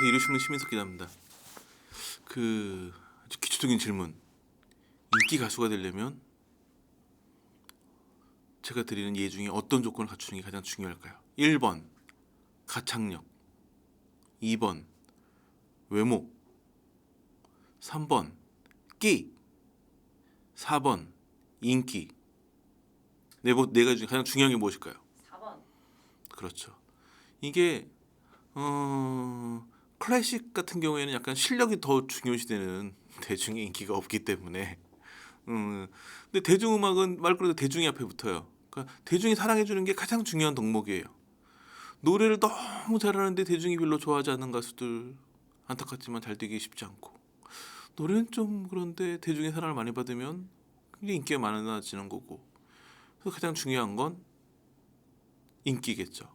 안녕하세요. 이루신문 시민석 기자입니다. 아주 기초적인 질문. 인기 가수가 되려면 제가 드리는 예 중에 어떤 조건을 갖추는 게 가장 중요할까요? 1번 가창력, 2번 외모, 3번 끼, 4번 인기. 네 가지 중에 가장 중요한 게 무엇일까요? 4번. 그렇죠. 이게 클래식 같은 경우에는 약간 실력이 더 중요시되는 대중의 인기가 없기 때문에 근데 대중음악은 말 그대로 대중이 앞에 붙어요. 그러니까 대중이 사랑해주는 게 가장 중요한 덕목이에요. 노래를 너무 잘하는데 대중이 별로 좋아하지 않는 가수들 안타깝지만 잘 되기 쉽지 않고, 노래는 좀 그런데 대중의 사랑을 많이 받으면 굉장히 인기가 많아지는 거고, 그래서 가장 중요한 건 인기겠죠.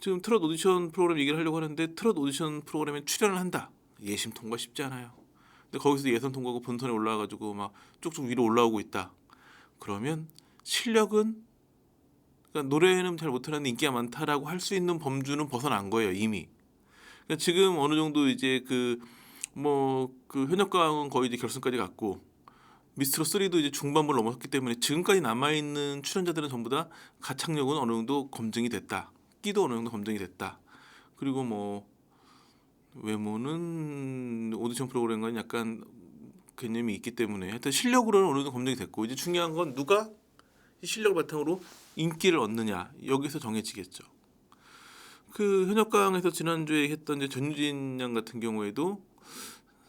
지금 트롯 오디션 프로그램 얘기를 하려고 하는데, 트롯 오디션 프로그램에 출연을 한다. 예심 통과 쉽지 않아요. 근데 거기서 예선 통과하고 본선에 올라와가지고 막 쭉쭉 위로 올라오고 있다. 그러면 실력은, 그러니까 노래는 잘 못하는데 인기가 많다라고 할 수 있는 범주는 벗어난 거예요 이미. 그러니까 지금 어느 정도 이제 현역가왕은 거의 이제 결승까지 갔고, 미스트롯 3도 이제 중반부를 넘었기 때문에 지금까지 남아 있는 출연자들은 전부 다 가창력은 어느 정도 검증이 됐다. 끼도 어느 정도 검증이 됐다. 그리고 외모는 오디션 프로그램과는 약간 개념이 있기 때문에 하여튼 실력으로는 어느 정도 검증이 됐고, 이제 중요한 건 누가 이 실력을 바탕으로 인기를 얻느냐, 여기서 정해지겠죠. 현역가왕에서 지난주에 했던 이제 전유진 양 같은 경우에도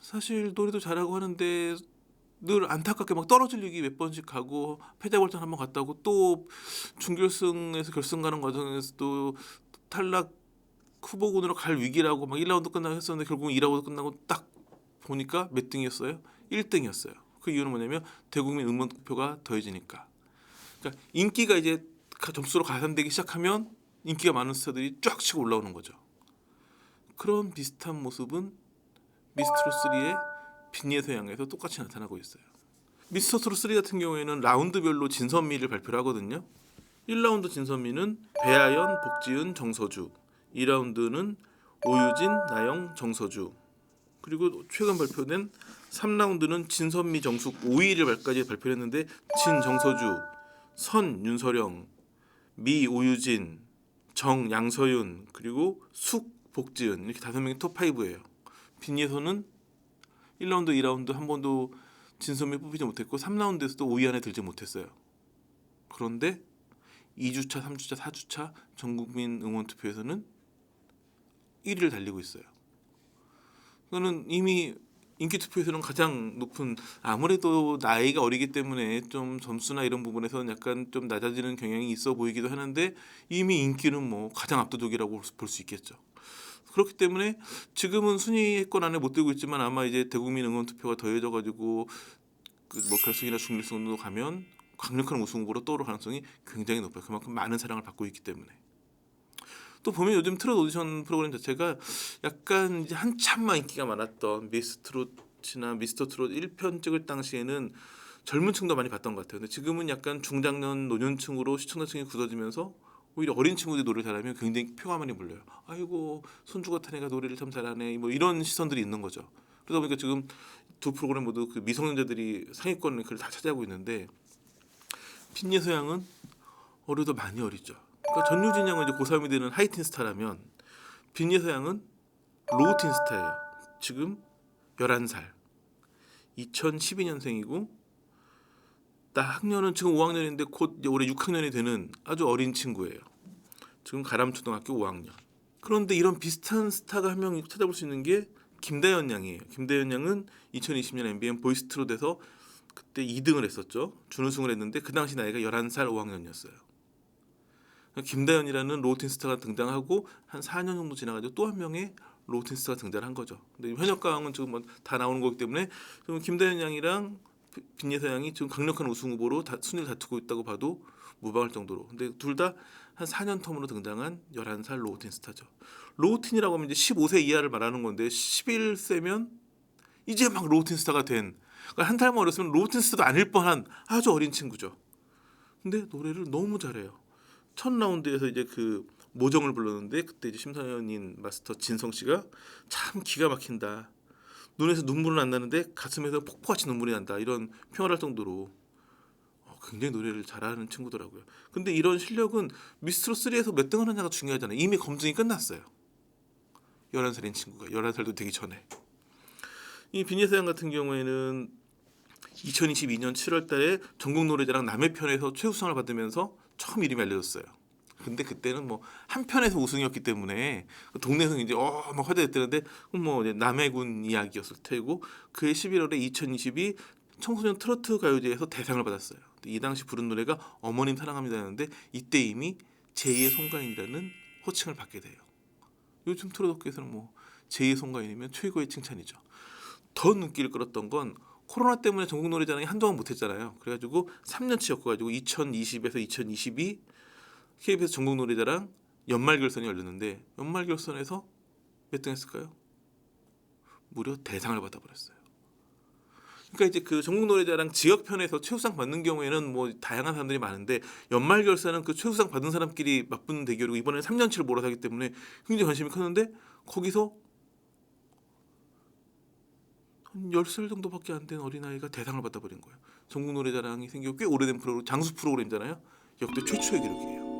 사실 노래도 잘하고 하는데 늘 안타깝게 막 떨어질 위기 몇 번씩 가고, 패자부활전 한번 갔다고 또 준결승에서 결승 가는 과정에서 또 탈락 후보군으로 갈 위기라고 막 1라운드 끝나고 했었는데 결국은 2라운드 끝나고 딱 보니까 몇 등이었어요? 1등이었어요. 그 이유는 뭐냐면 대국민 응원 투표가 더해지니까. 그러니까 인기가 이제 점수로 가산되기 시작하면 인기가 많은 스타들이 쫙 치고 올라오는 거죠. 그런 비슷한 모습은 미스트롯 3의 빈예서 양에서 똑같이 나타나고 있어요. 미스터트롯 3 같은 경우에는 라운드별로 진선미를 발표를 하거든요. 1라운드 진선미는 배아연, 복지은, 정서주, 2라운드는 오유진, 나영, 정서주, 그리고 최근 발표된 3라운드는 진선미, 정숙, 5위를까지 발표를 했는데 진, 정서주, 선, 윤서령, 미, 오유진, 정, 양서윤, 그리고 숙, 복지은, 이렇게 5명이 톱5예요. 빈예서는 1라운드, 2라운드 한 번도 진선미 뽑히지 못했고 3라운드에서도 5위 안에 들지 못했어요. 그런데 2주차, 3주차, 4주차 전국민 응원 투표에서는 1위를 달리고 있어요. 그거는 이미 인기 투표에서는 가장 높은, 아무래도 나이가 어리기 때문에 좀 점수나 이런 부분에서는 약간 좀 낮아지는 경향이 있어 보이기도 하는데, 이미 인기는 가장 압도적이라고 볼 수 있겠죠. 그렇기 때문에 지금은 순위권 안에 못 들고 있지만 아마 이제 대국민 응원 투표가 더해져가지고 결승이나 준결승으로 가면 강력한 우승 후보로 떠오를 가능성이 굉장히 높아요. 그만큼 많은 사랑을 받고 있기 때문에. 또 보면 요즘 트롯 오디션 프로그램 자체가 약간 이제 한참만 인기가 많았던 미스트롯이나 미스터트롯 1편 찍을 당시에는 젊은 층도 많이 봤던 것 같아요. 근데 지금은 약간 중장년 노년층으로 시청자층이 굳어지면서 오히려 어린 친구들이 노래를 잘하면 굉장히 표가 많이 몰려요. 아이고 손주 같은 애가 노래를 참 잘하네, 이런 시선들이 있는 거죠. 그러다 보니까 지금 두 프로그램 모두 미성년자들이 상위권을 다 차지하고 있는데, 핀예서 양은 어려도 많이 어리죠. 그러니까 전유진 양은 이제 고3이 되는 하이틴 스타라면 빈예서 양은 로우틴 스타예요. 지금 11살, 2012년생이고 나 학년은 지금 5학년인데 곧 올해 6학년이 되는 아주 어린 친구예요. 지금 가람초등학교 5학년. 그런데 이런 비슷한 스타가 한 명 찾아볼 수 있는 게 김다연 양이에요. 김다연 양은 2020년 MBN 보이스트롯에서 그때 2등을 했었죠. 준우승을 했는데 그 당시 나이가 11살 5학년이었어요. 김다연이라는 로우틴 스타가 등장하고 한 4년 정도 지나가지고 또 한 명의 로우틴 스타가 등장한 거죠. 근데 현역가왕은 지금 다 나오는 거기 때문에 지금 김다연 양이랑 빈예서 양이 지금 강력한 우승 후보로 순위를 다투고 있다고 봐도 무방할 정도로. 근데 둘 다 한 4년 텀으로 등장한 11살 로우틴 스타죠. 로우틴이라고 하면 이제 15세 이하를 말하는 건데 11세면 이제 막 로우틴 스타가 된, 그러니까 한 달만 어렸으면 로우틴 스타도 아닐 뻔한 아주 어린 친구죠. 근데 노래를 너무 잘해요. 첫 라운드에서 이제 모정을 불렀는데 그때 이제 심사위원인 마스터 진성 씨가 참 기가 막힌다. 눈에서 눈물은 안 나는데 가슴에서 폭포같이 눈물이 난다. 이런 평을 할 정도로 굉장히 노래를 잘하는 친구더라고요. 근데 이런 실력은 미스트롯 3에서 몇 등 하느냐가 중요하잖아요. 이미 검증이 끝났어요. 11살인 친구가 11살도 되기 전에. 이 빈예사양 같은 경우에는 2022년 7월 달에 전국 노래자랑 남해 편에서 최우수상을 받으면서 처음 이름이 알려졌어요. 근데 그때는 뭐 한 편에서 우승이었기 때문에 동네에서 이제 막 화제됐다는데 뭐 이제 남해군 이야기였을 테고 그해 11월에 2022 청소년 트로트 가요제에서 대상을 받았어요. 이 당시 부른 노래가 어머님 사랑합니다였는데 이때 이미 제2의 송가인이라는 호칭을 받게 돼요. 요즘 트로트계에서는 뭐 제2의 송가인이면 최고의 칭찬이죠. 더 눈길을 끌었던 건 코로나 때문에 전국 노래자랑이 한동안 못했잖아요. 그래가지고 3년치 엮어가지고 2020에서 2022 KBS 전국 노래자랑 연말 결선이 열렸는데 연말 결선에서 몇 등 했을까요? 무려 대상을 받아버렸어요. 그러니까 이제 그 전국 노래자랑 지역편에서 최우수상 받는 경우에는 뭐 다양한 사람들이 많은데 연말 결선은 그 최우수상 받은 사람끼리 맞붙는 대결이고 이번에는 3년치를 몰아서 하기 때문에 굉장히 관심이 컸는데 거기서 한 10살 정도밖에 안 된 어린아이가 대상을 받아버린 거예요. 전국 노래자랑이 생기고 꽤 오래된 프로그램, 장수 프로그램이잖아요. 역대 최초의 기록이에요.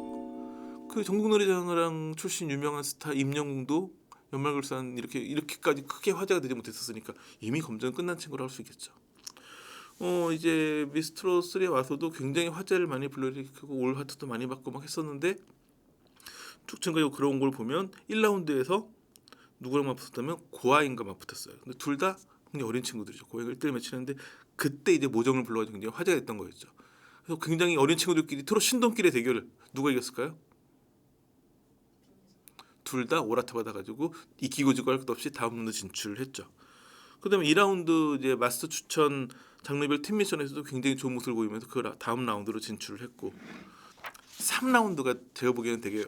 그 전국 노래자랑 출신 유명한 스타 임영웅도 연말결산 이렇게까지 크게 화제가 되지 못했었으니까 이미 검증은 끝난 친구라 할 수 있겠죠. 이제 미스트롯 3에 와서도 굉장히 화제를 많이 불러일으키고 올 하트도 많이 받고 막 했었는데 쭉 지금까지 그런 걸 보면 1라운드에서 누구랑 맞붙었다면 고아인과 맞붙었어요. 근데 둘 다 굉장히 어린 친구들이죠. 고아이가 1대1 매치했는데 그때 이제 모정을 불러가지고 굉장히 화제가 됐던 거였죠. 그래서 굉장히 어린 친구들끼리 트롯 신동길의 대결을 누가 이겼을까요? 둘 다 오라트 받아가지고 이기고 지고 할 것 없이 다음 라운드 진출을 했죠. 그다음에 2라운드 이제 마스터 추천 장르별 팀 미션에서도 굉장히 좋은 모습을 보이면서 그 다음 라운드로 진출을 했고 3라운드가 제가 보기에는 되게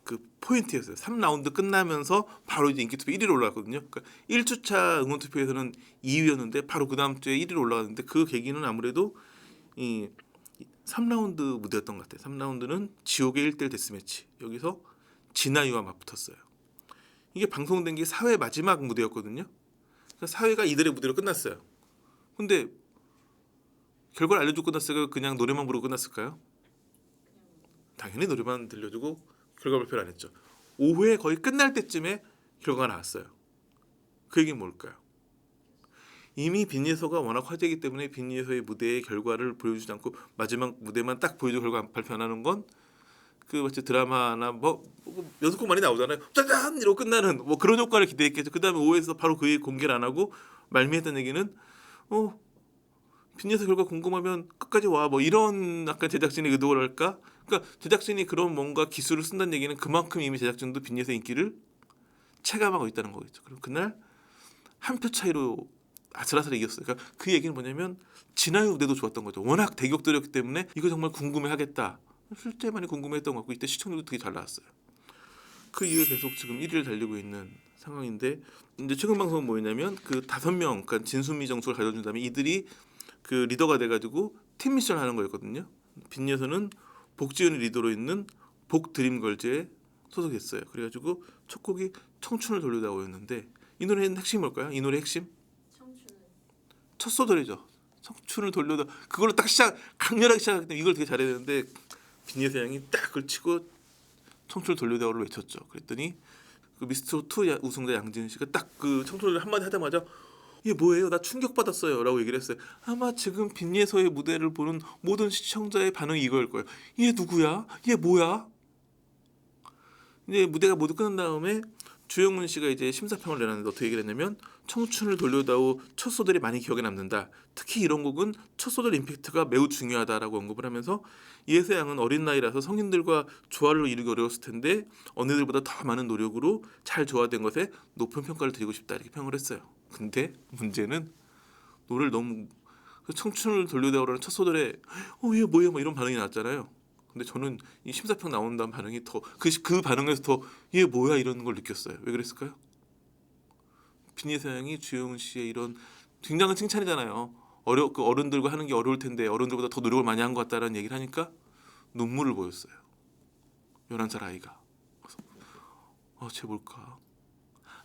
그 포인트였어요. 3라운드 끝나면서 바로 이제 인기 투표 1위로 올라갔거든요. 그러니까 1주차 응원 투표에서는 2위였는데 바로 그 다음 주에 1위로 올라갔는데 그 계기는 아무래도 이 3라운드 무대였던 것 같아요. 3라운드는 지옥의 1대1 데스매치. 여기서 진아유와 맞붙었어요. 이게 방송된 게 4회 마지막 무대였거든요. 그러니까 4회가 이들의 무대로 끝났어요. 근데 결과를 알려주고 끝났을까요? 그냥 노래만 부르고 끝났을까요? 당연히 노래만 들려주고 결과 발표를 안 했죠. 5회 거의 끝날 때쯤에 결과가 나왔어요. 그 얘기는 뭘까요? 이미 빈예서가 워낙 화제이기 때문에 빈예서의 무대의 결과를 보여주지 않고 마지막 무대만 딱 보여주고 결과 발표 안 하는 건 그 마치 드라마나 뭐 연속곡 많이 나오잖아요. 짜잔 이러고 끝나는 뭐 그런 효과를 기대했겠죠. 그 다음에 5회에서 바로 그 공개를 안 하고 말미했던 얘기는 빈예서 결과 궁금하면 끝까지 와 뭐 이런 약간 제작진의 의도랄까? 그러니까 제작진이 그런 뭔가 기술을 쓴다는 얘기는 그만큼 이미 제작진도 빈예서 인기를 체감하고 있다는 거겠죠. 그럼 그날 한 표 차이로 아슬아슬 이겼어요. 그러니까 그 얘기는 뭐냐면 진아유 무대도 좋았던 거죠. 워낙 대격돌이었기 때문에 이거 정말 궁금해하겠다. 실제 많이 궁금했던 것 같고 이때 시청률도 되게 잘 나왔어요. 그 이후에 계속 지금 1위를 달리고 있는 상황인데 이제 최근 방송은 뭐였냐면 그 5명, 그러니까 진수미 정수를 가져준 다음에 이들이 그 리더가 돼가지고 팀 미션을 하는 거였거든요. 빈예서는 복지은이 리더로 있는 복드림걸즈에 소속했어요. 그래가지고 첫 곡이 청춘을 돌려다오였는데 이 노래의 핵심이 뭘까요? 이 노래의 핵심? 첫 소절이죠. 청춘을 돌려다 그걸로 딱 강렬하게 시작하기 때문에 이걸 되게 잘해야 되는데 빈예서 양이 딱 그걸 치고 청춘을 돌려다오를 외쳤죠. 그랬더니 그 미스터 2 우승자 양지은 씨가 딱 그 청춘을 한마디 하자마자 이게 뭐예요? 나 충격받았어요 라고 얘기를 했어요. 아마 지금 빈예서의 무대를 보는 모든 시청자의 반응이 이거일 거예요. 얘 누구야? 얘 뭐야? 이제 무대가 모두 끝난 다음에 주영훈 씨가 이제 심사평을 내놨는데 어떻게 얘기를 했냐면 청춘을 돌려다오 첫 소절이 많이 기억에 남는다. 특히 이런 곡은 첫 소절 임팩트가 매우 중요하다라고 언급을 하면서 이혜서 양은 어린 나이라서 성인들과 조화를 이루기 어려웠을 텐데 언니들보다 더 많은 노력으로 잘 조화된 것에 높은 평가를 드리고 싶다 이렇게 평을 했어요. 근데 문제는 노래를 너무 청춘을 돌려다오라는 첫 소절에 얘 뭐야 뭐 이런 반응이 나왔잖아요. 근데 저는 이 심사평 나온다는 반응이 더 그 반응에서 더 얘 뭐야 이런 걸 느꼈어요. 왜 그랬을까요? 빈예서 양이 주영훈 씨의 이런 굉장한 칭찬이잖아요. 그 어른들과 하는 게 어려울 텐데 어른들보다 더 노력을 많이 한 것 같다라는 얘기를 하니까 눈물을 보였어요. 11살 아이가. 쟤 뭘까?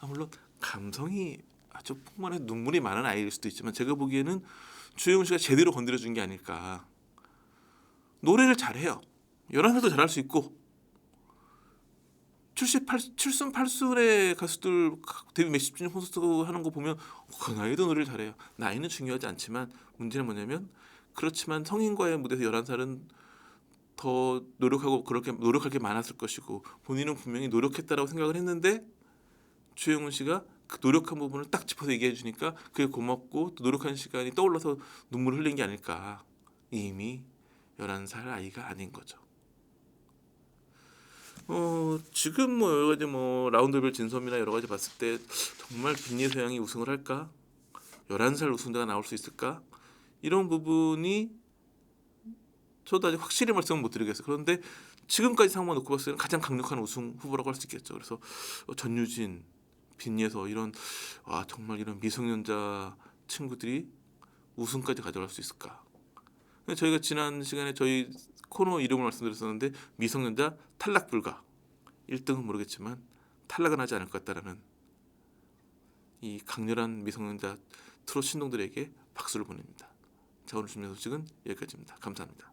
물론 감성이 아주 풍만해서 눈물이 많은 아이일 수도 있지만 제가 보기에는 주영훈 씨가 제대로 건드려준 게 아닐까. 노래를 잘해요. 11살도 잘할 수 있고 7순 8순의 가수들 데뷔 몇십 주년 콘서트 하는 거 보면 그 나이도 노래를 잘해요. 나이는 중요하지 않지만 문제는 뭐냐면 그렇지만 성인과의 무대에서 11살은 더 노력하고 그렇게 노력할 게 많았을 것이고 본인은 분명히 노력했다라고 생각을 했는데 주영훈 씨가 그 노력한 부분을 딱 짚어서 얘기해 주니까 그게 고맙고 또 노력한 시간이 떠올라서 눈물을 흘린 게 아닐까. 이미 11살 아이가 아닌 거죠. 지금 뭐 여러 가지 뭐 라운드별 진섬이나 여러 가지 봤을 때 정말 빈니의 서양이 우승을 할까? 11살 우승자가 나올 수 있을까? 이런 부분이 저도 아직 확실히 말씀은 못 드리겠어요. 그런데 지금까지 상황만 놓고 봤을 때는 가장 강력한 우승 후보라고 할 수 있겠죠. 그래서 전유진, 빈니에서 이런 정말 이런 미성년자 친구들이 우승까지 가져갈 수 있을까? 저희가 지난 시간에 저희 코너 이름을 말씀드렸었는데 미성년자 탈락 불가. 1등은 모르겠지만 탈락은 하지 않을 것 같다라는 이 강렬한 미성년자 트롯 신동들에게 박수를 보냅니다. 자, 오늘 준비한 소식은 여기까지입니다. 감사합니다.